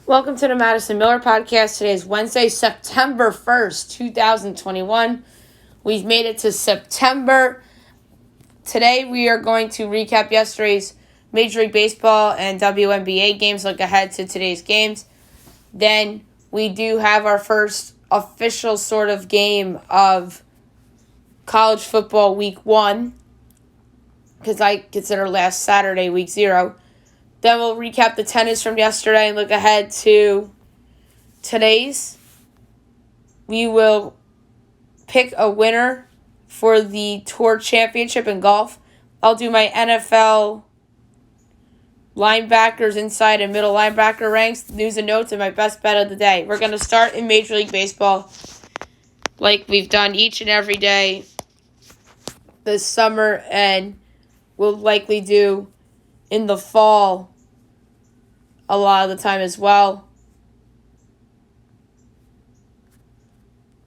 Welcome to the Madison Miller Podcast. Today is Wednesday, September 1st, 2021. We've made it to September. Today we are going to recap yesterday's Major League Baseball and Wnba games, look ahead to today's games. Then we do have our first official sort of game of college football week 1, because I consider last Saturday week 0. Then we'll recap the tennis from yesterday and look ahead to today's. We will pick a winner for the Tour Championship in golf. I'll do my NFL linebackers, inside and middle linebacker ranks, news and notes, and my best bet of the day. We're going to start in Major League Baseball like we've done each and every day this summer, and we'll likely do in the fall a lot of the time as well.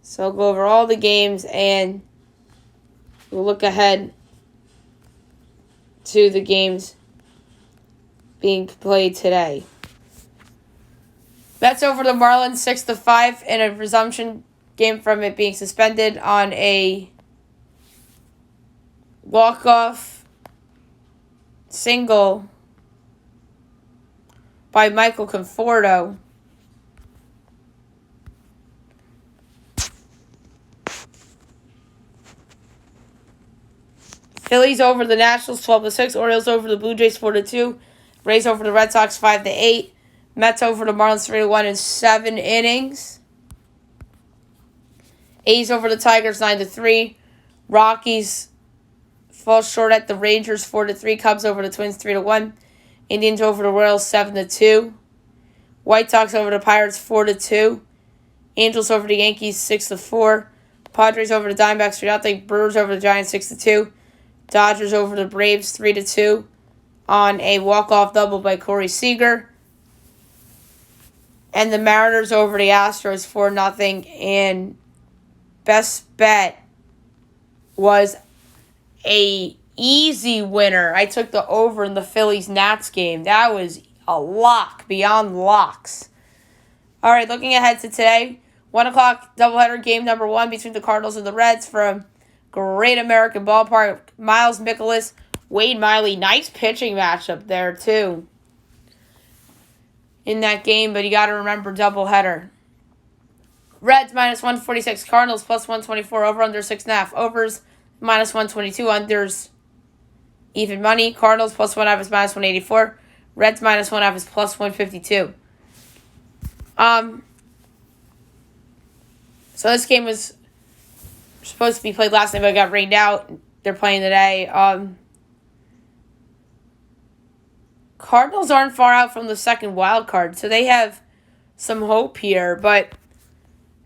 So I'll go over all the games and we'll look ahead to the games being played today. Mets over the Marlins 6-5 in a resumption game from it being suspended on a walk-off single by Michael Conforto. Phillies over the Nationals 12-6. Orioles over the Blue Jays 4-2. Rays over the Red Sox 5-8. Mets over the Marlins 3-1 in 7 innings. A's over the Tigers 9-3. Rockies fall short at the Rangers 4-3. Cubs over the Twins 3-1. Indians over the Royals 7-2. White Sox over the Pirates 4-2. Angels over the Yankees 6-4. Padres over the Diamondbacks 3-0. Brewers over the Giants 6-2. Dodgers over the Braves 3-2 on a walk-off double by Corey Seager. And the Mariners over the Astros 4-0. And best bet was a easy winner. I took the over in the Phillies-Nats game. That was a lock beyond locks. All right, looking ahead to today, 1 o'clock doubleheader game number 1 between the Cardinals and the Reds from Great American Ballpark. Miles Mikolas, Wade Miley. Nice pitching matchup there, too, in that game, but you got to remember doubleheader. Reds minus 146, Cardinals plus 124, over under 6.5. Overs minus 122, unders even money. Cardinals plus 1.5 is minus 184. Reds minus 1.5 is plus 152. So this game was supposed to be played last night, but it got rained out. They're playing today. Cardinals aren't far out from the second wild card, so they have some hope here. But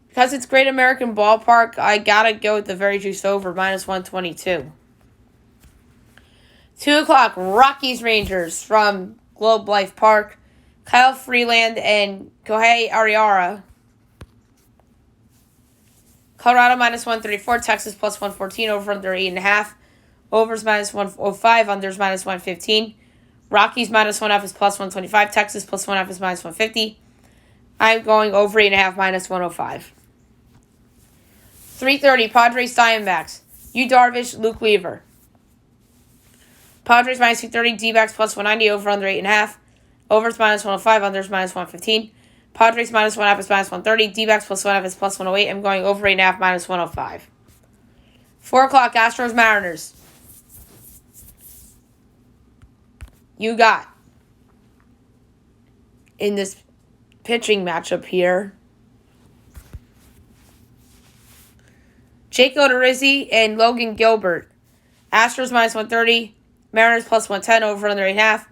because it's Great American Ballpark, I gotta go with the very juiced over, minus 122. 2 o'clock, Rockies Rangers from Globe Life Park. Kyle Freeland and Kohei Ariara. Colorado minus 134, Texas plus 114, over under 8.5. Overs minus 105, unders minus 115. Rockies minus 1.5 is plus 125. Texas plus 1.5 is minus 150. I'm going over 8.5 minus 105. 3:30, Padres Diamondbacks. Yu Darvish, Luke Weaver. Padres minus 230, D-backs plus 190, over under 8.5. Overs minus 105, unders minus 115. Padres minus 1.5 is minus 130. D-backs plus 1.5 is plus 108. I'm going over 8.5 minus 105. 4 o'clock, Astros Mariners. You got in this pitching matchup here Jake Odorizzi and Logan Gilbert. Astros minus 130. Mariners plus 110, over under 8.5.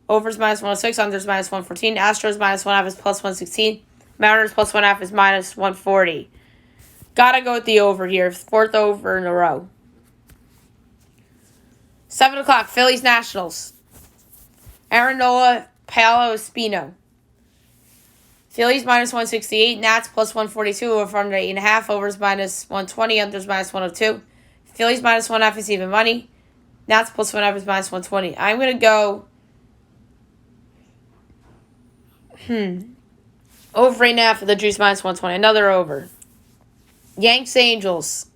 Overs minus 106, unders minus 114. Astros minus 1.5 is plus 116. Mariners plus 1.5 is minus 140. Gotta go with the over here. 4th over in a row. 7 o'clock, Phillies Nationals. Aaron Nola, Paolo Espino. Phillies minus 168, Nats plus 142, over under 8.5. Overs minus 120, unders minus 102. Phillies minus 1.5 is even money. Nats plus 1.5 is minus 120. I'm going to go Over 8.5 for the juice minus 120. Another over. Yanks Angels.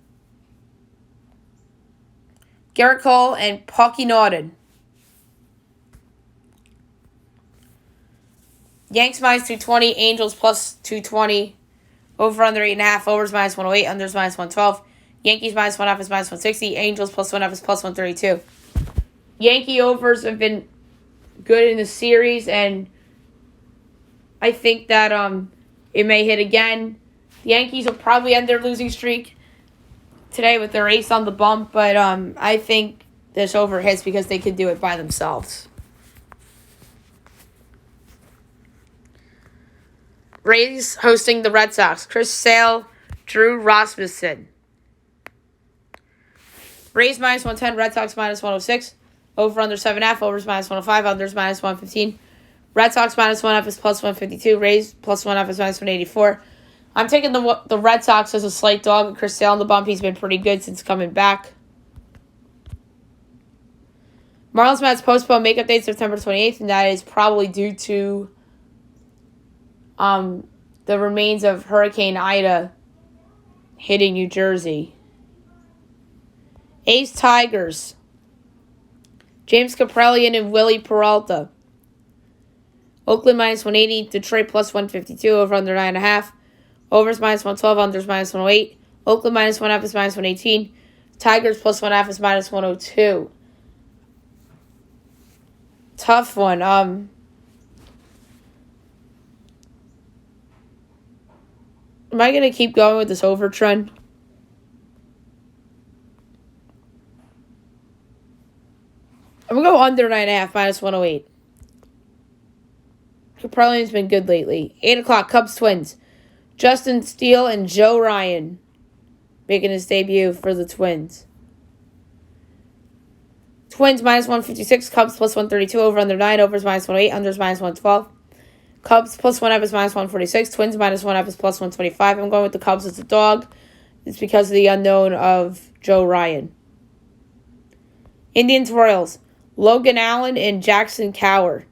Garrett Cole and Paukie Naughton. Yanks minus 220. Angels plus 220. Over under 8.5. Overs minus 108. Unders minus 112. Yankees minus 1.5 is minus 160. Angels plus 1.5 is plus 132. Yankee overs have been good in the series, and I think that it may hit again. The Yankees will probably end their losing streak today with their ace on the bump, but I think this over hits because they can do it by themselves. Rays hosting the Red Sox. Chris Sale, Drew Rasmussen. Rays minus 110, Red Sox minus 106. Over under 7.5, overs minus 105, unders minus 115. Red Sox minus 1.5 is plus 152. Rays plus 1.5 is minus 184. I'm taking the Red Sox as a slight dog with Chris Sale on the bump. He's been pretty good since coming back. Marlins Mets postponed makeup date September 28th, and that is probably due to the remains of Hurricane Ida hitting New Jersey. A's Tigers. James Kaprielian and Willie Peralta. Oakland minus 180. Detroit plus 152. Over under 9.5. Overs minus 112. Unders minus 108. Oakland minus 1.5 is minus 118. Tigers plus 1.5 is minus 102. Tough one. Am I going to keep going with this over trend? I'm going to go under 9.5, minus 108. Kaprielian's been good lately. 8 o'clock, Cubs Twins. Justin Steele and Joe Ryan making his debut for the Twins. Twins minus 156, Cubs plus 132, over under 9, overs minus 108, unders minus 112. Cubs plus 1.5 is minus 146, Twins minus 1.5 is plus 125. I'm going with the Cubs as a dog. It's because of the unknown of Joe Ryan. Indians Royals. Logan Allen and Jackson Cower.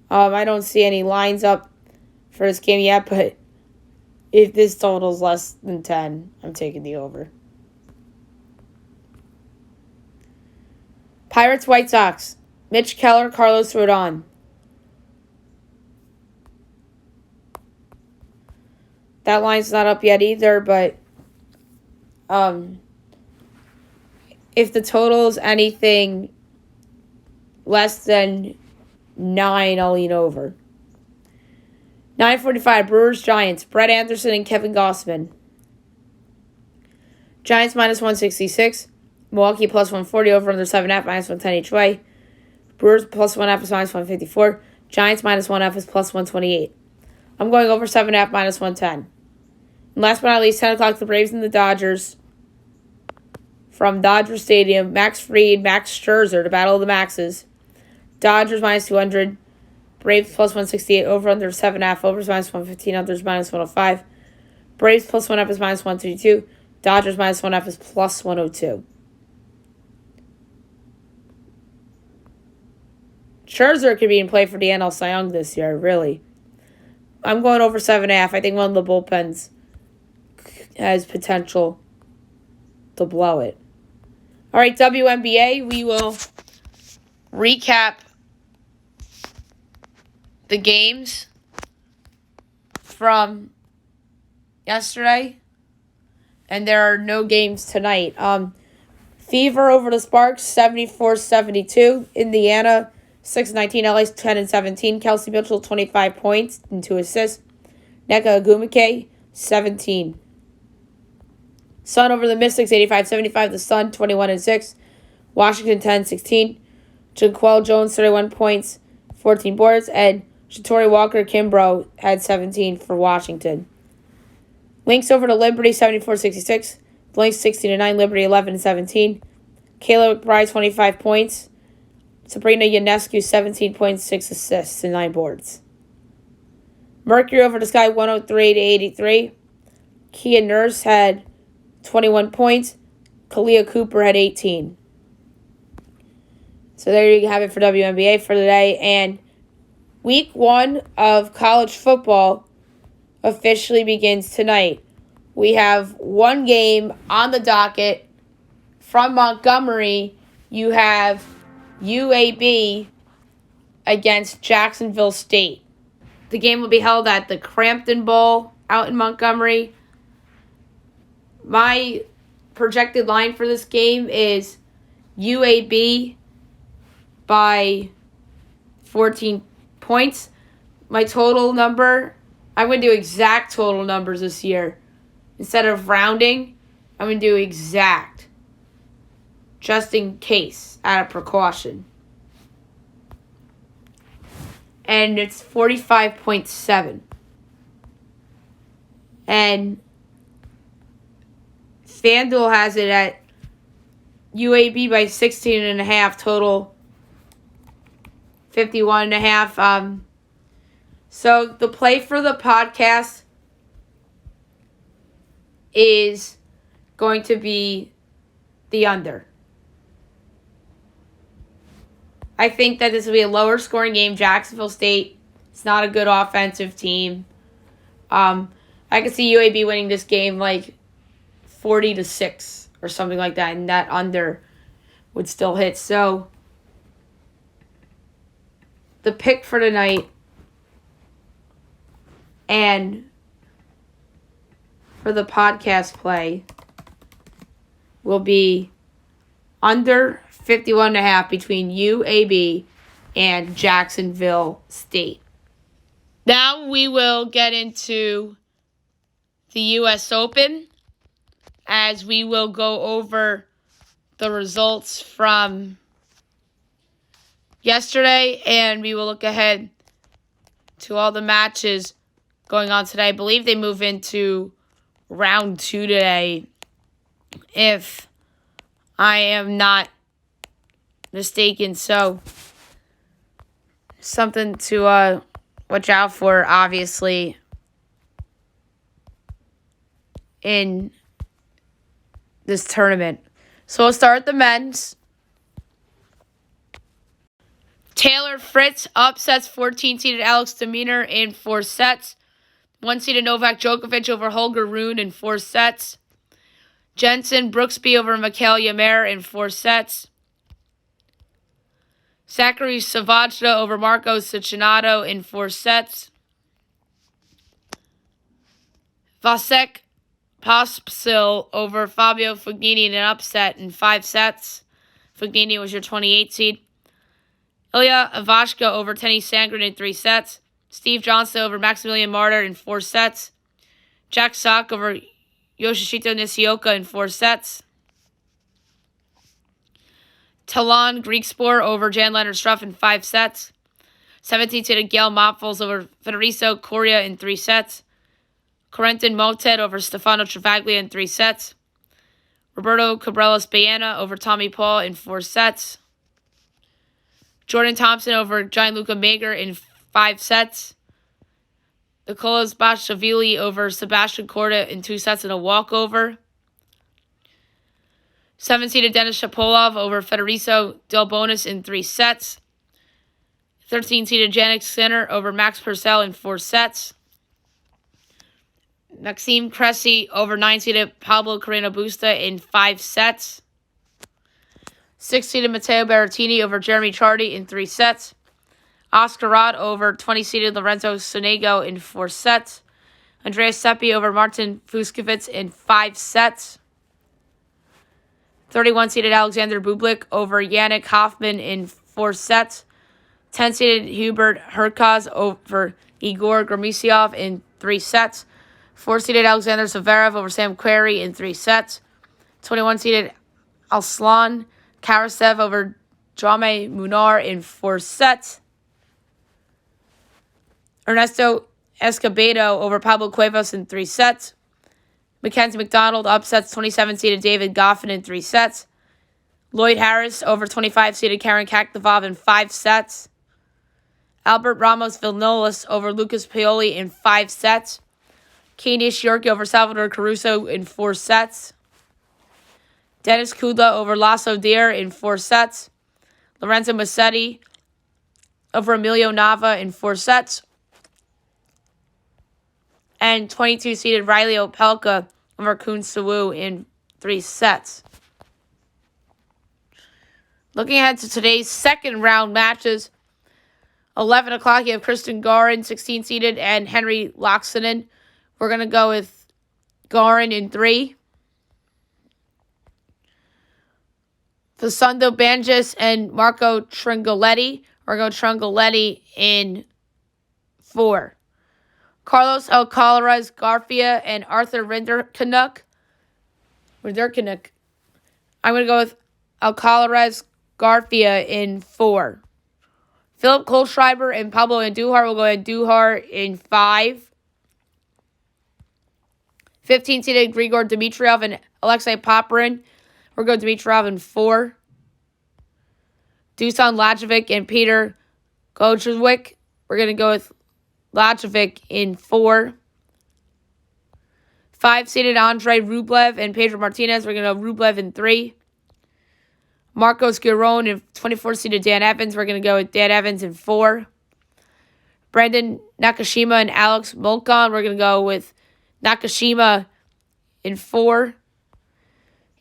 I don't see any lines up for this game yet, but if this total's less than 10, I'm taking the over. Pirates White Sox. Mitch Keller, Carlos Rodon. That line's not up yet either, but if the total is anything less than 9, I'll lean over. 9:45, Brewers Giants. Brett Anderson and Kevin Gossman. Giants minus 166. Milwaukee plus 140, over under 7.5, minus 110 each way. Brewers plus 1.5 is minus 154. Giants minus 1.5 is plus 128. I'm going over 7.5, minus 110. And last but not least, 10 o'clock, the Braves and the Dodgers. From Dodger Stadium, Max Fried, Max Scherzer, the battle of the Maxes. Dodgers minus 200. Braves plus 168, over under 7.5, overs minus 115, unders minus 105. Braves plus 1.5 is minus 132. Dodgers minus 1.5 is plus 102. Scherzer could be in play for the NL Cy Young this year, really. I'm going over 7.5. I think one of the bullpens has potential to blow it. All right, WNBA, we will recap the games from yesterday, and there are no games tonight. Fever over the Sparks, 74-72. Indiana, 6-19. LA, 10-17. Kelsey Mitchell, 25 points and 2 assists. Nneka Ogwumike, 17. Sun over the Mystics, 85-75. The Sun, 21-6. Washington, 10-16. Jonquel Jones, 31 points, 14 boards. And Shatori Walker-Kimbrough had 17 for Washington. Lynx over to Liberty, 74-66. Lynx, 16-9. Liberty, 11-17. Kayla McBride, 25 points. Sabrina Ionescu, 17 points, 6 assists, and 9 boards. Mercury over the Sky, 103-83. Kia Nurse had 21 points. Kalia Cooper had 18. So there you have it for WNBA for today. And Week 1 of college football officially begins tonight. We have one game on the docket. From Montgomery, you have UAB against Jacksonville State. The game will be held at the Crampton Bowl out in Montgomery. My projected line for this game is UAB by 14 points. My total number, I'm going to do exact total numbers this year. Instead of rounding, I'm going to do exact. Just in case, out of precaution. And it's 45.7. And FanDuel has it at UAB by 16.5, total 51.5. So the play for the podcast is going to be the under. I think that this will be a lower scoring game. Jacksonville State, it's not a good offensive team. I could see UAB winning this game like 40-6 or something like that, and that under would still hit. So the pick for tonight and for the podcast play will be under 51.5 between UAB and Jacksonville State. Now we will get into the U.S. Open, as we will go over the results from yesterday, and we will look ahead to all the matches going on today. I believe they move into round 2 today, if I am not mistaken. So, something to watch out for, obviously, in this tournament. So we'll start with the men's. Taylor Fritz upsets 14-seeded Alex de Minaur in 4 sets. 1-seeded Novak Djokovic over Holger Rune in 4 sets. Jensen Brooksby over Mikael Ymer in 4 sets. Zachary Savajda over Marco Cecchinato in 4 sets. Vasek Pospisil over Fabio Fognini in an upset in 5 sets. Fognini was your 28 seed. Ilya Ivashka over Tenny Sandgren in 3 sets. Steve Johnson over Maximilian Martyr in 4 sets. Jack Sock over Yoshihito Nishioka in 4 sets. Talon Griekspoor over Jan-Leonard Struff in 5 sets. 17-seeded Gail Monfils over Federico Coria in 3 sets. Corentin Moutet over Stefano Travaglia in 3 sets. Roberto Cabreras Baena over Tommy Paul in 4 sets. Jordan Thompson over Gianluca Mager in 5 sets. Nicolas Basilashvili over Sebastian Korda in 2 sets and a walkover. 7-seeded Denis Shapovalov over Federico Delbonis in 3 sets. 13-seeded Jannik Sinner over Max Purcell in 4 sets. Maxime Cressy over 9-seeded Pablo Carreno Busta in 5 sets. 6-seeded Matteo Berrettini over Jeremy Chardy in 3 sets. Oscar Rod over 20-seeded Lorenzo Sonego in 4 sets. Andreas Seppi over Martin Fuskevitz in 5 sets. 31-seeded Alexander Bublik over Yannick Hoffman in 4 sets. 10-seeded Hubert Hurkacz over Igor Gromyslov in 3 sets. 4-seeded Alexander Zverev over Sam Querrey in 3 sets. 21-seeded Aslan Karasev over Jaume Munar in 4 sets. Ernesto Escobedo over Pablo Cuevas in 3 sets. Mackenzie McDonald upsets 27-seeded David Goffin in 3 sets. Lloyd Harris over 25-seeded Karen Kakdavov in 5 sets. Albert Ramos Villanolas over Lucas Paoli in 5 sets. Kei Nishioka over Salvador Caruso in 4 sets. Dennis Kudla over Lasso Deer in 4 sets. Lorenzo Musetti over Emilio Nava in 4 sets. And 22-seeded Riley Opelka over Kun Sawu in 3 sets. Looking ahead to today's second round matches, 11 o'clock, you have Kristen Garin, 16-seeded, and Henry Laaksonen. We're going to go with Garin in 3. Facundo Banges and Marco Tringoletti. We're going to go Tringoletti in 4. Carlos Alcaraz Garcia and Arthur Rinderknech. I'm going to go with Alcaraz Garcia in 4. Philip Kohlschreiber and Pablo Andujar will go Andujar in 5. 15-seeded Grigor Dimitrov and Alexei Popyrin. We're going Dimitrov in 4. Dusan Lajovic and Peter Gojewicz. We're going to go with Lajovic in 4. 5-seeded Andrei Rublev and Pedro Martinez. We're going to go Rublev in 3. Marcos Giron and 24-seeded Dan Evans. We're going to go with Dan Evans in 4. Brandon Nakashima and Alex Molkon. We're going to go with Nakashima in 4.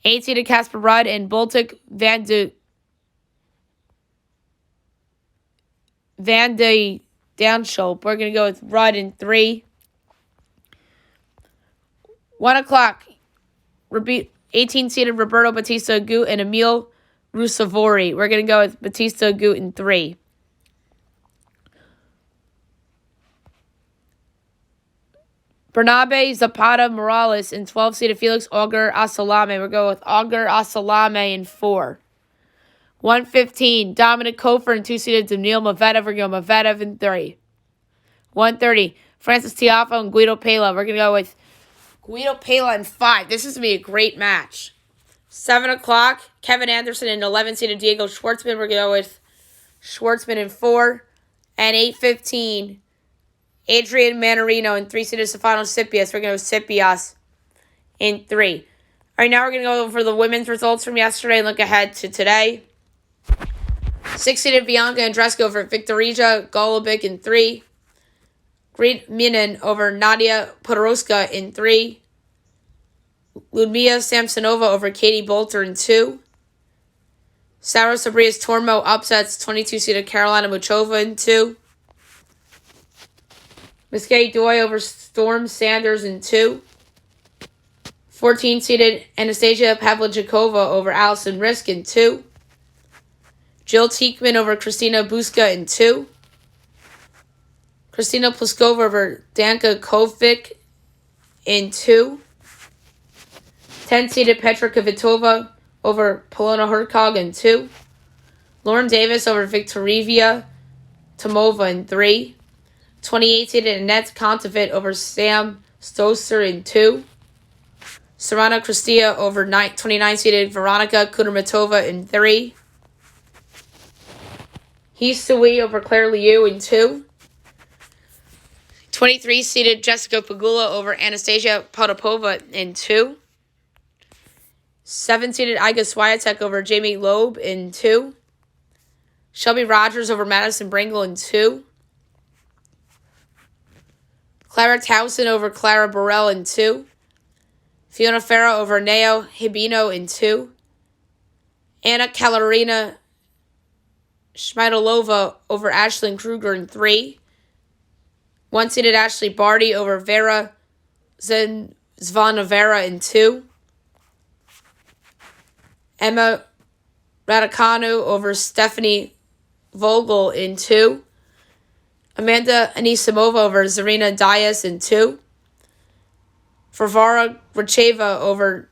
8-seeded Casper Ruud and Baltic Van de Danschulp. We're going to go with Ruud in 3. 1 o'clock, 18-seeded Roberto Batista Agut and Emil Ruusuvuori. We're going to go with Batista Agut in 3. Bernabe Zapata Morales and 12-seeded Felix Auger Asalame. We're going with Auger Asalame in 4. 115, Dominic Kofer and 2-seeded Daniil Medvedev. We're going to go Medvedev in 3. 130, Francis Tiafoe and Guido Pella. We're going to go with Guido Pella in 5. This is going to be a great match. 7 o'clock, Kevin Anderson and 11-seeded Diego Schwartzman. We're going to go with Schwartzman in 4. And 8:15, Adrian Manarino and 3-seeded Stefanos Tsitsipas. We're going to go Tsitsipas in 3. All right, now we're going to go over the women's results from yesterday and look ahead to today. 6-seeded Bianca Andreescu over Viktorija Golubic in 3. Greet Minen over Nadia Podoroska in 3. Ludmila Samsonova over Katie Bolter in 2. Sara Sabrias Tormo upsets 22-seeded Carolina Muchova in 2. Miskay Doi over Storm Sanders in 2. 14-seeded Anastasia Pavlyuchova over Allison Risk in 2. Jill Teekman over Kristina Buska in 2. Kristina Pliskova over Danka Kovic in 2. 10-seeded Petra Kvitova over Polona Hercog in 2. Lauren Davis over Victorivia Tomova in 3. 28-seeded Annette Kontaveit over Sam Stosur in 2. Sorana Cristia over 29-seeded Veronika Kudermetova in 3. Hee Sui over Claire Liu in 2. 23-seeded Jessica Pegula over Anastasia Potapova in 2. 7-seeded Iga Swiatek over Jamie Loeb in 2. Shelby Rogers over Madison Bringle in 2. Clara Towson over Clara Burrell in 2. Fiona Ferro over Nao Hibino in 2. Anna Kalarina Shmidalova over Ashlyn Kruger in 3. 1-seeded Ashley Barty over Vera Zvonareva in 2. Emma Raducanu over Stephanie Vogel in 2. Amanda Anisimova over Zarina Dias in 2. Varvara Gracheva over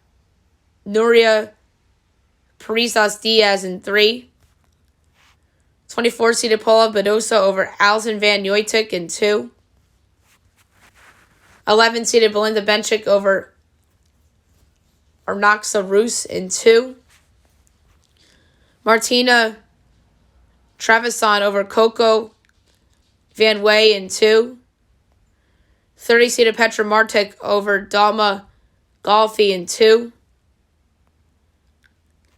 Nuria Parizas Diaz in 3. 24-seeded Paula Badosa over Alison Van Nuytek in 2. 11-seeded Belinda Bencic over Arnaxa Rus in 2. Martina Trevisan over Coco Van Way in 2. 30-seeded Petra Martic over Dalma Golfi in 2.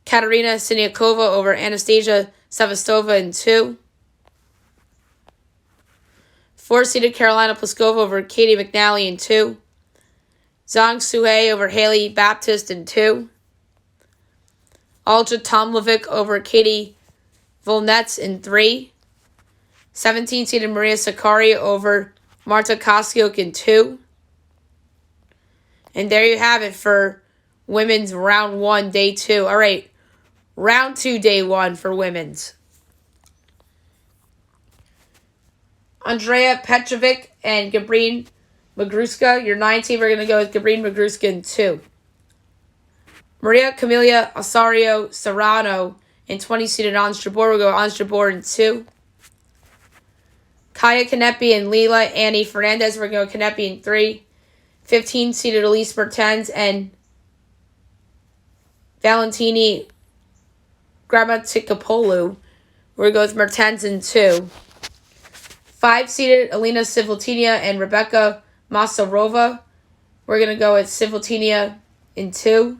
Katerina Siniakova over Anastasia Sevastova in 2. 4-seeded Carolina Pliskova over Katie McNally in 2. Zhang Suhei over Haley Baptist in 2. Alja Tomlovic over Katie Volnets in 3. 17-seeded Maria Sakkari over Marta Kostyuk in 2. And there you have it for women's round 1, day 2. All right, round 2, day 1 for women's. Andrea Petrovic and Gabrine Magruska. Your 9 team are going to go with Gabrine Magruska in 2. Maria Camila Osorio Serrano and 20-seeded Ons Jabeur will go Ons Jabeur in 2. Kaya Kanepi and Leila Annie Fernandez will go Kanepi in 3. 15-seeded Elise Mertens and Valentini Grammatikopoulou will go with Mertens in 2. 5-seeded Elena Svitolina and Rebecca Masarova. We're going to go with Svitolina in 2.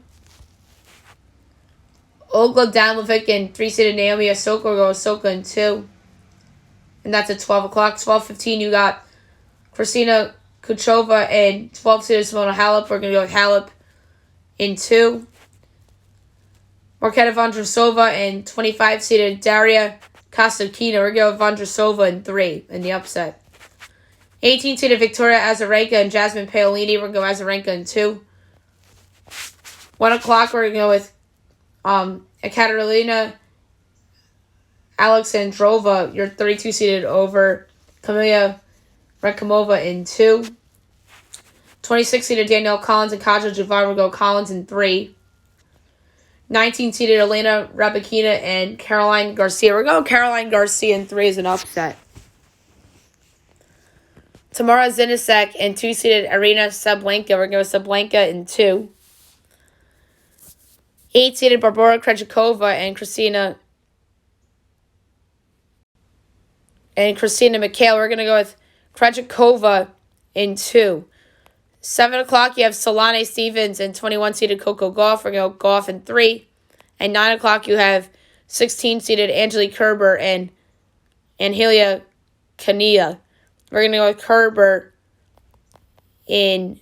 Olga Danlovic and 3-seeded Naomi Osaka will go Osaka in 2. And that's at 12 o'clock. 12:15, you got Kristina Kuchova and 12-seeded Simona Halep. We're going to go with Halep in 2. Marketa Vondrousova and 25-seeded Daria Kasatkina. We're going to go with Vondrousova in 3 in the upset. 18-seeded Victoria Azarenka and Jasmine Paolini. We're going to go Azarenka in 2. 1 o'clock, we're going to go with Ekaterina Alexandrova, your 32-seeded over Kamila Rekimova in 2. 26-seeded Danielle Collins and Kaja Javar will go Collins in 3. 19-seeded Elena Rybakina and Caroline Garcia. We're going Caroline Garcia in 3 as an upset. Tamara Zinasek and 2-seeded Arina Sablenka. We're going Sablenka in 2. 8-seeded Barbora Krejcikova and Christina McHale. We're going to go with Krejcikova in 2. 7 o'clock, you have Solane Stevens and 21-seeded Coco Gauff. We're going to go Gauff in 3. And 9 o'clock, you have 16-seeded Angelique Kerber and Anghelia Kania. We're going to go with Kerber in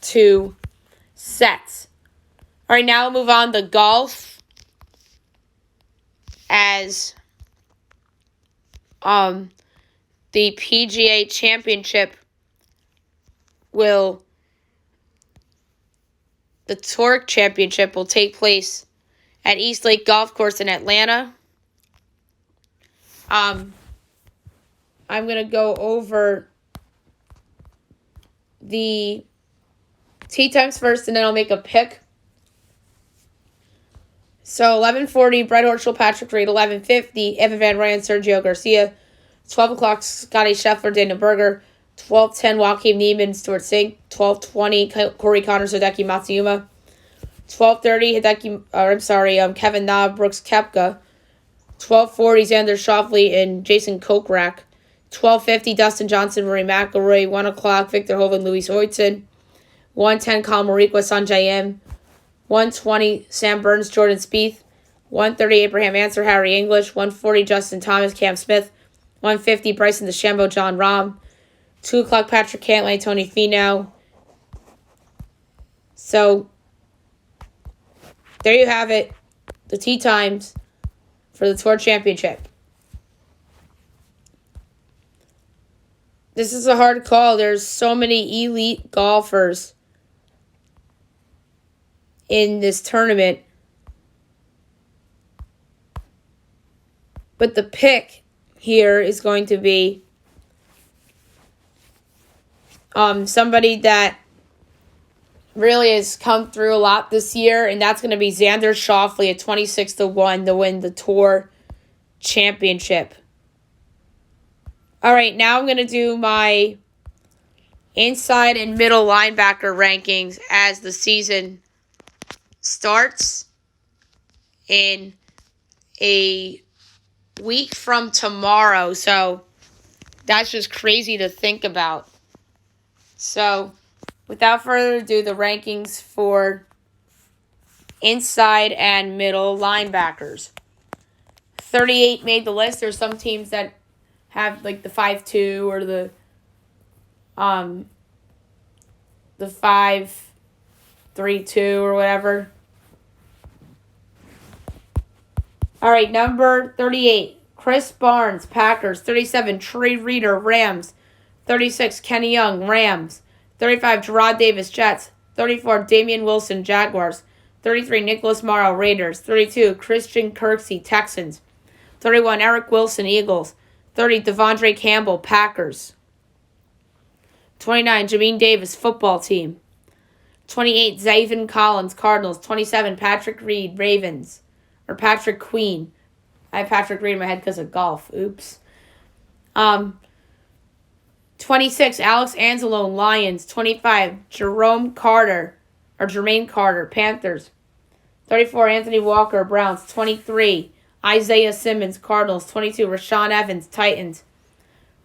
2 sets. All right, now we'll move on to golf as the PGA Championship the Tour Championship will take place at East Lake Golf Course in Atlanta. I'm going to go over the tee times first, and then I'll make a pick. So 11:40, Brett Horschel, Patrick Reed. 11:50, Evan Van Ryan, Sergio Garcia. 12 o'clock, Scotty Scheffler, Daniel Berger. 12:10, Joaquin Niemann, Stuart Sink. 12:20, Corey Connors, Hideki Matsuyama. 12:30, Kevin Na, Brooks Koepka. 12:40, Xander Schauffele and Jason Kokrak. 12:50, Dustin Johnson, Rory McIlroy. 1 o'clock, Victor Hovland, Louis Oitzen. 1:10, Colin Morikawa, Sanjay M. 1:20, Sam Burns, Jordan Spieth. 1:30, Abraham Ancer, Harry English. 1:40, Justin Thomas, Cam Smith. 1:50, Bryson DeChambeau, John Rahm. 2 o'clock, Patrick Cantlay, Tony Finau. So, there you have it. The tee times for the Tour Championship. This is a hard call. There's so many elite golfers in this tournament. But the pick here is going to be somebody that really has come through a lot this year, and that's going to be Xander Schauffele at 26-1 to win the Tour Championship. All right, now I'm going to do my inside and middle linebacker rankings as the season starts in a week from tomorrow. So that's just crazy to think about. So without further ado, the rankings for inside and middle linebackers. 38 made the list. There's some teams that have like the 5-2 or the 5-3-2 or whatever. All right, number 38, Chris Barnes, Packers. 37, Trey Reader, Rams. 36, Kenny Young, Rams. 35, Gerard Davis, Jets. 34, Damian Wilson, Jaguars. 33, Nicholas Morrow, Raiders. 32, Christian Kirksey, Texans. 31, Eric Wilson, Eagles. 30, Devondre Campbell, Packers. 29, Jamin Davis, football team. 28, Zaven Collins, Cardinals. 27, Patrick Reed, Ravens. Or Patrick Queen. I have Patrick Reed in my head because of golf. Oops. 26, Alex Anzalone, Lions. 25, Jermaine Carter, Panthers. 34, Anthony Walker, Browns. 23, Isaiah Simmons, Cardinals. 22, Rashaan Evans, Titans.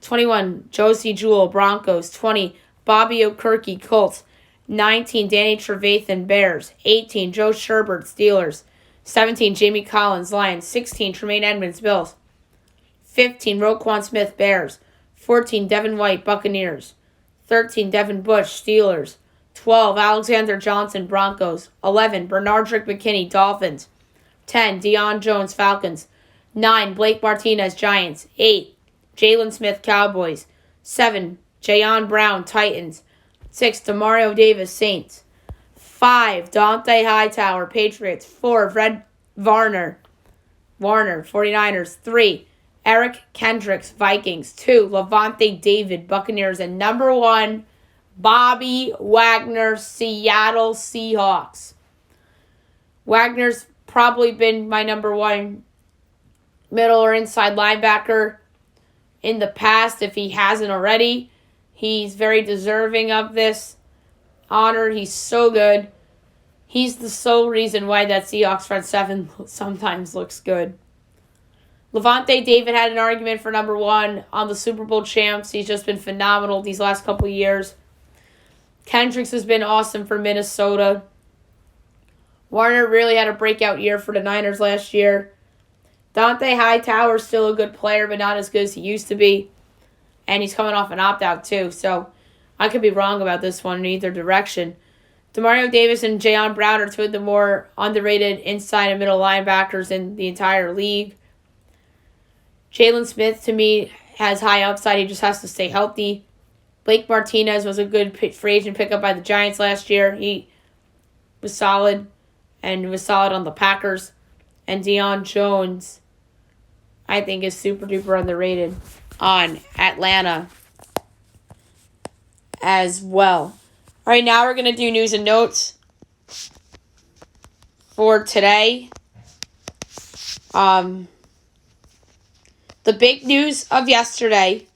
21, Josie Jewell, Broncos. 20, Bobby Okereke, Colts. 19, Danny Trevathan, Bears. 18, Joe Sherbert, Steelers. 17, Jamie Collins, Lions. 16, Tremaine Edmonds, Bills. 15, Roquan Smith, Bears. 14, Devin White, Buccaneers. 13, Devin Bush, Steelers. 12, Alexander Johnson, Broncos. 11, Bernardrick McKinney, Dolphins. 10, Deion Jones, Falcons. 9, Blake Martinez, Giants. 8, Jalen Smith, Cowboys. 7, Jayon Brown, Titans. 6, Demario Davis, Saints. 5, Dante Hightower, Patriots. 4, Fred Warner, 49ers. 3, Eric Kendricks, Vikings. 2, Levante David, Buccaneers. And number 1, Bobby Wagner, Seattle Seahawks. Wagner's probably been my number 1 middle or inside linebacker in the past, if he hasn't already. He's very deserving of this honor. He's so good. He's the sole reason why that Seahawks front 7 sometimes looks good. Levante David had an argument for number 1 on the Super Bowl champs. He's just been phenomenal these last couple of years. Kendricks has been awesome for Minnesota. Warner really had a breakout year for the Niners last year. Dante Hightower's still a good player, but not as good as he used to be. And he's coming off an opt-out too, so I could be wrong about this one in either direction. Demario Davis and Jayon Brown are 2 of the more underrated inside and middle linebackers in the entire league. Jalen Smith, to me, has high upside. He just has to stay healthy. Blake Martinez was a good free agent pickup by the Giants last year. He was solid and was solid on the Packers. And Deion Jones, I think, is super duper underrated on Atlanta as well. All right, now we're going to do news and notes for today. The big news of yesterday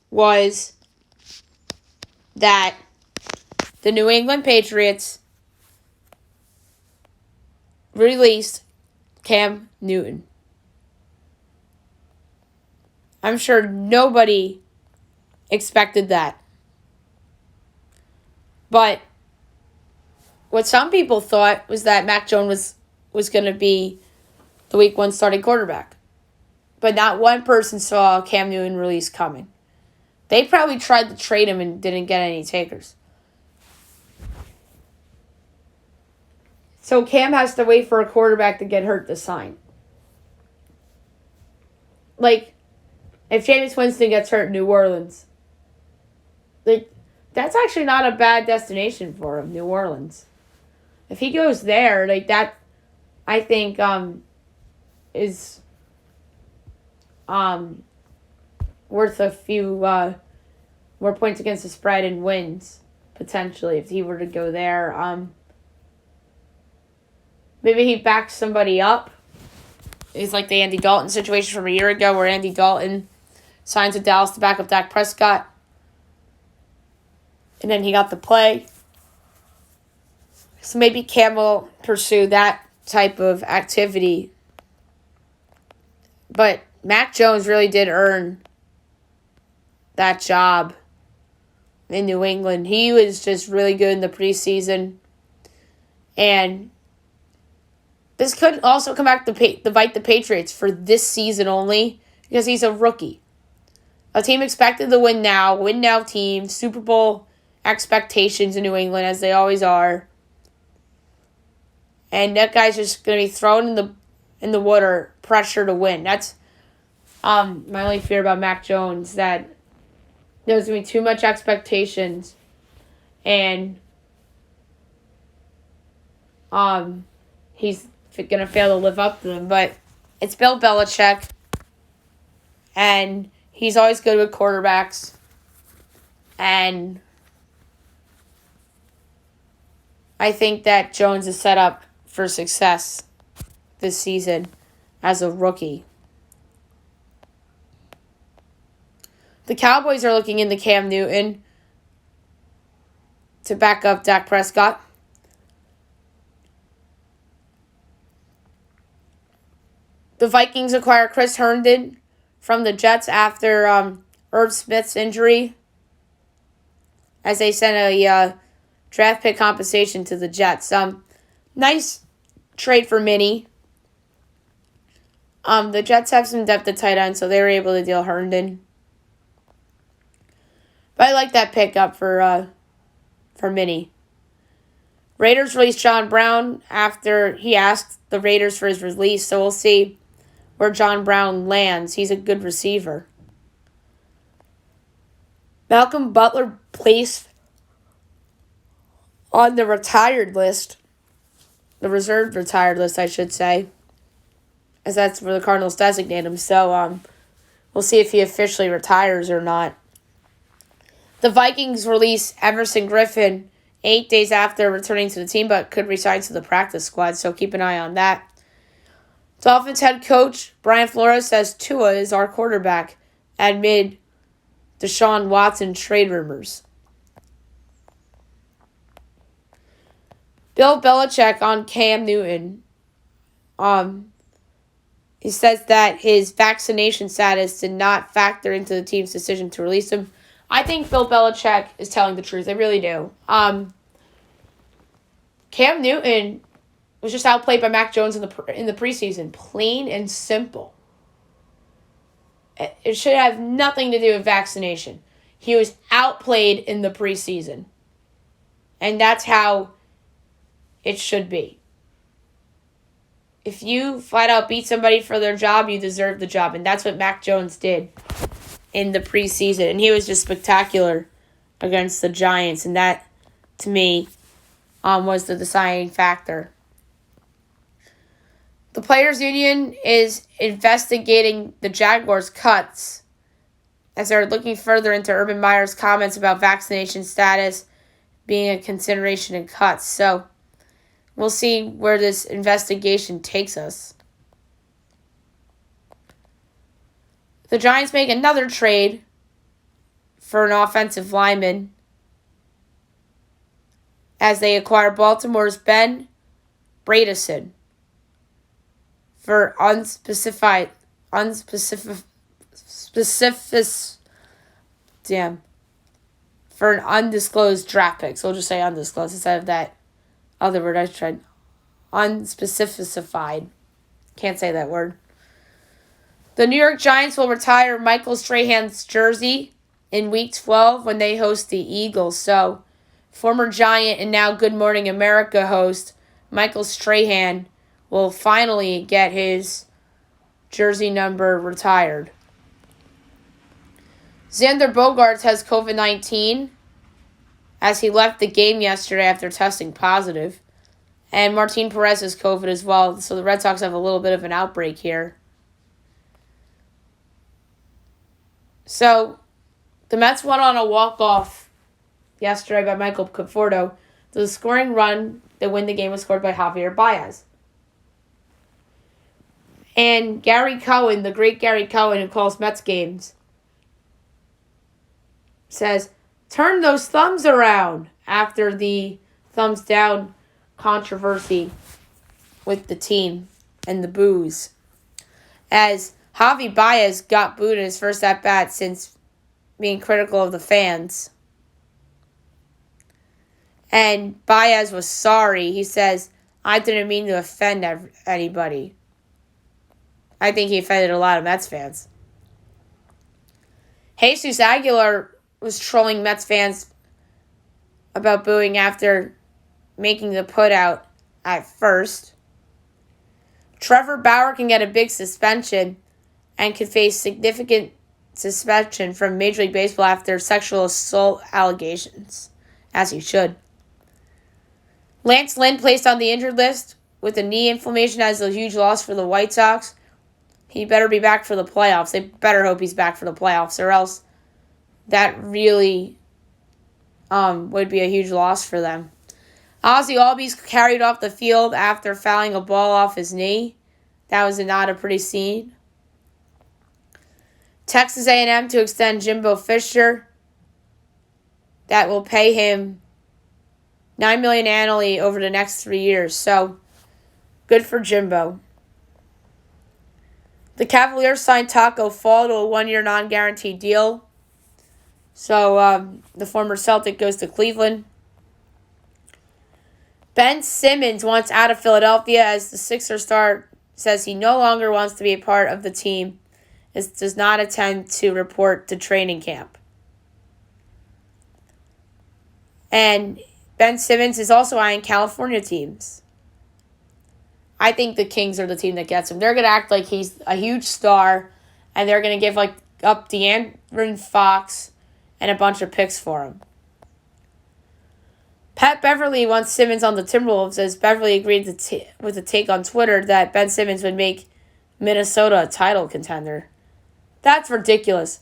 was that the New England Patriots released Cam Newton. I'm sure nobody expected that. But what some people thought was that Mac Jones was going to be the week 1 starting quarterback. But not one person saw Cam Newton release coming. They probably tried to trade him and didn't get any takers. So Cam has to wait for a quarterback to get hurt to sign. Like, if Jameis Winston gets hurt in New Orleans, like, that's actually not a bad destination for him, New Orleans. If he goes there, like, that, I think, is worth a few more points against the spread and wins, potentially, if he were to go there. Maybe he backs somebody up. It's like the Andy Dalton situation from a year ago where Andy Dalton signs with Dallas to back up Dak Prescott. And then he got the play. So maybe Cam will pursue that type of activity. But Mac Jones really did earn that job in New England. He was just really good in the preseason. And This could also come back to bite the Patriots for this season only because he's a rookie. A team expected to win now team, Super Bowl expectations in New England as they always are. And that guy's just going to be thrown in the water, pressure to win. That's my only fear about Mac Jones, that there's going to be too much expectations and he's going to fail to live up to them. But it's Bill Belichick, and he's always good with quarterbacks. And I think that Jones is set up for success this season as a rookie. The Cowboys are looking into Cam Newton to back up Dak Prescott. The Vikings acquire Chris Herndon from the Jets after Irv Smith's injury, as they sent a draft pick compensation to the Jets. Nice trade for Minnie. The Jets have some depth at tight end, so they were able to deal Herndon. But I like that pickup for Minnie. Raiders released John Brown after he asked the Raiders for his release, so we'll see where John Brown lands. He's a good receiver. Malcolm Butler placed on the retired list, the reserved retired list, I should say, as that's where the Cardinals designate him. So we'll see if he officially retires or not. The Vikings release Everson Griffin 8 days after returning to the team, but could resign to the practice squad, so keep an eye on that. Dolphins head coach Brian Flores says Tua is our quarterback amid Deshaun Watson trade rumors. Bill Belichick on Cam Newton. He says that his vaccination status did not factor into the team's decision to release him. I think Bill Belichick is telling the truth. I really do. Cam Newton was just outplayed by Mac Jones in the preseason. Plain and simple. It should have nothing to do with vaccination. He was outplayed in the preseason. And that's how it should be. If you flat out beat somebody for their job, you deserve the job. And that's what Mac Jones did in the preseason. And he was just spectacular against the Giants. And that, to me, was the deciding factor. The Players Union is investigating the Jaguars' cuts as they're looking further into Urban Meyer's comments about vaccination status being a consideration in cuts. So we'll see where this investigation takes us. The Giants make another trade for an offensive lineman as they acquire Baltimore's Ben Bredesen for for an undisclosed draft pick. So we'll just say undisclosed instead of that other word I tried. Unspecified. Can't say that word. The New York Giants will retire Michael Strahan's jersey in Week 12 when they host the Eagles. So, former Giant and now Good Morning America host Michael Strahan will finally get his jersey number retired. Xander Bogaerts has COVID-19 as he left the game yesterday after testing positive. And Martin Perez has COVID as well, so the Red Sox have a little bit of an outbreak here. So, the Mets went on a walk-off yesterday by Michael Conforto. The scoring run that win the game was scored by Javier Baez. And Gary Cohen, the great Gary Cohen who calls Mets games, says, turn those thumbs around after the thumbs down controversy with the team and the boos. As Javi Baez got booed in his first at-bat since being critical of the fans. And Baez was sorry. He says, I didn't mean to offend anybody. I think he offended a lot of Mets fans. Jesus Aguilar was trolling Mets fans about booing after making the putout at first. Trevor Bauer can get a big suspension and could face significant suspension from Major League Baseball after sexual assault allegations, as he should. Lance Lynn placed on the injured list with a knee inflammation as a huge loss for the White Sox. He better be back for the playoffs. They better hope he's back for the playoffs, or else that really would be a huge loss for them. Ozzy Albies carried off the field after fouling a ball off his knee. That was not a pretty scene. Texas A&M to extend Jimbo Fisher. That will pay him $9 million annually over the next 3 years. So, good for Jimbo. The Cavaliers signed Taco Fall to a 1-year non-guaranteed deal. So, the former Celtic goes to Cleveland. Ben Simmons wants out of Philadelphia as the Sixers star says he no longer wants to be a part of the team. It does not intend to report to training camp. And Ben Simmons is also eyeing California teams. I think the Kings are the team that gets him. They're going to act like he's a huge star, and they're going to give up De'Aaron Fox and a bunch of picks for him. Pat Beverly wants Simmons on the Timberwolves, as Beverly agreed with a take on Twitter that Ben Simmons would make Minnesota a title contender. That's ridiculous.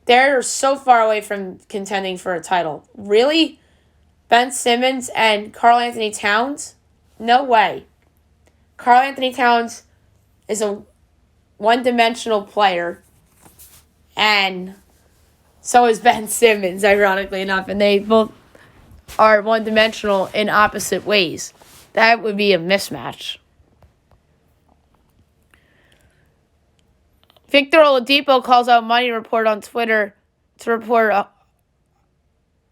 They're so far away from contending for a title. Really? Ben Simmons and Karl Anthony Towns? No way. Karl Anthony Towns is a one-dimensional player, and so is Ben Simmons, ironically enough, and they both are one-dimensional in opposite ways. That would be a mismatch. Victor Oladipo calls out Money Report on Twitter to report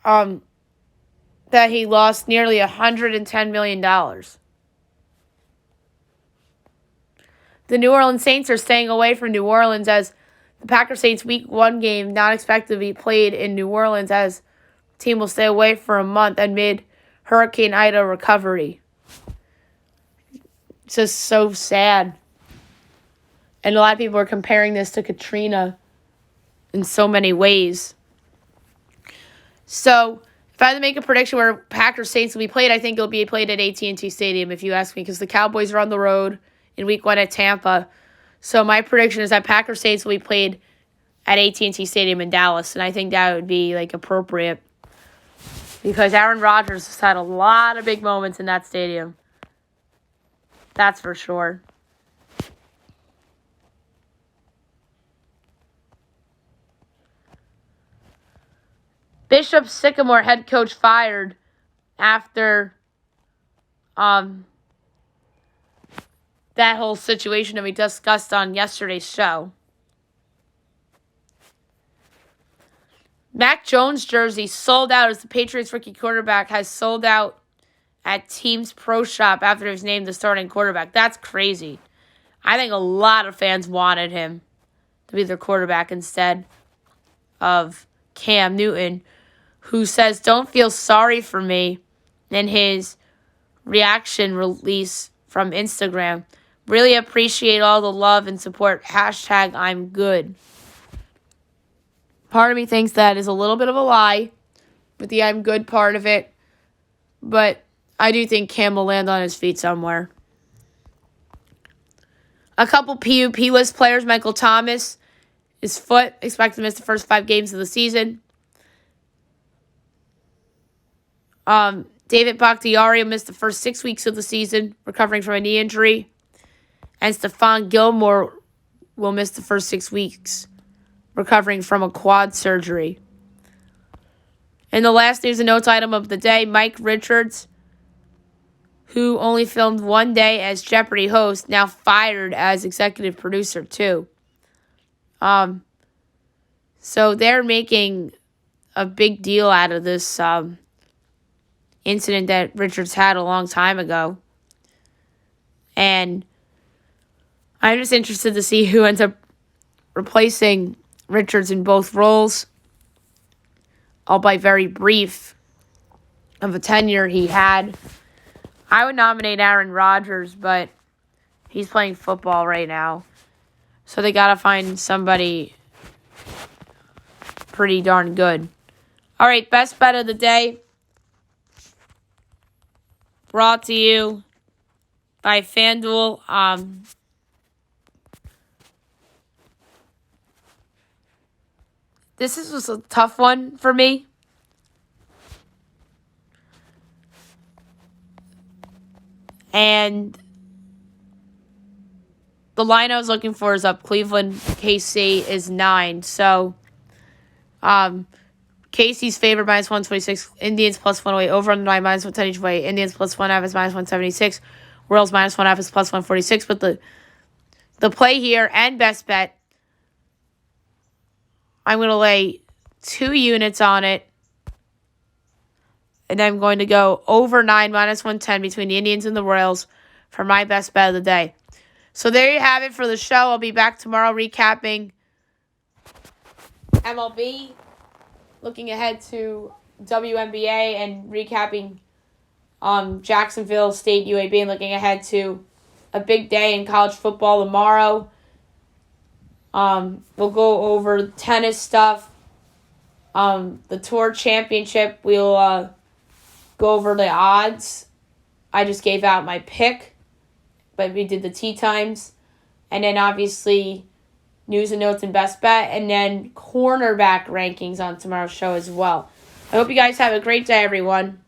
that he lost nearly $110 million. The New Orleans Saints are staying away from New Orleans as the Packers Saints Week 1 game not expected to be played in New Orleans, as the team will stay away for a month amid Hurricane Ida recovery. It's just so sad. And a lot of people are comparing this to Katrina in so many ways. So, if I had to make a prediction where Packers Saints will be played, I think it'll be played at AT&T Stadium, if you ask me, because the Cowboys are on the road in Week 1 at Tampa. So my prediction is that Packers Saints will be played at AT&T Stadium in Dallas, and I think that would be appropriate because Aaron Rodgers has had a lot of big moments in that stadium. That's for sure. Bishop Sycamore head coach fired after that whole situation that we discussed on yesterday's show. Mac Jones' jersey sold out as the Patriots rookie quarterback has sold out at Team's Pro Shop after he was named the starting quarterback. That's crazy. I think a lot of fans wanted him to be their quarterback instead of Cam Newton, who says, "Don't feel sorry for me," in his reaction release from Instagram. "Really appreciate all the love and support. #I'm good." Part of me thinks that is a little bit of a lie with the I'm good part of it, but I do think Cam will land on his feet somewhere. A couple PUP list players, Michael Thomas, his foot, expected to miss the first 5 games of the season. David Bakhtiari missed the first 6 weeks of the season, recovering from a knee injury. And Stephon Gilmore will miss the first 6 weeks, recovering from a quad surgery. And the last news and notes item of the day, Mike Richards, who only filmed 1 day as Jeopardy host, now fired as executive producer too. So they're making a big deal out of this incident that Richards had a long time ago. And I'm just interested to see who ends up replacing Richards in both roles, albeit very brief of a tenure he had. I would nominate Aaron Rodgers, but he's playing football right now. So they got to find somebody pretty darn good. All right, best bet of the day. Brought to you by FanDuel. This was a tough one for me. And the line I was looking for is up. Cleveland, KC is 9. So, KC's favorite minus 126. Indians plus 108. Over on the 9 minus 110 each way. Indians plus 1.5 is minus 176. Royals minus 1.5 is plus 146. But the play here and best bet, I'm going to lay 2 units on it. And I'm going to go over 9 minus 110 between the Indians and the Royals for my best bet of the day. So there you have it for the show. I'll be back tomorrow recapping MLB, looking ahead to Wnba, and recapping Jacksonville State UAB, and looking ahead to a big day in college football tomorrow. We'll go over tennis stuff. The Tour Championship, we'll go over the odds. I just gave out my pick, but we did the tee times. And then obviously news and notes and best bet, and then cornerback rankings on tomorrow's show as well. I hope you guys have a great day, everyone.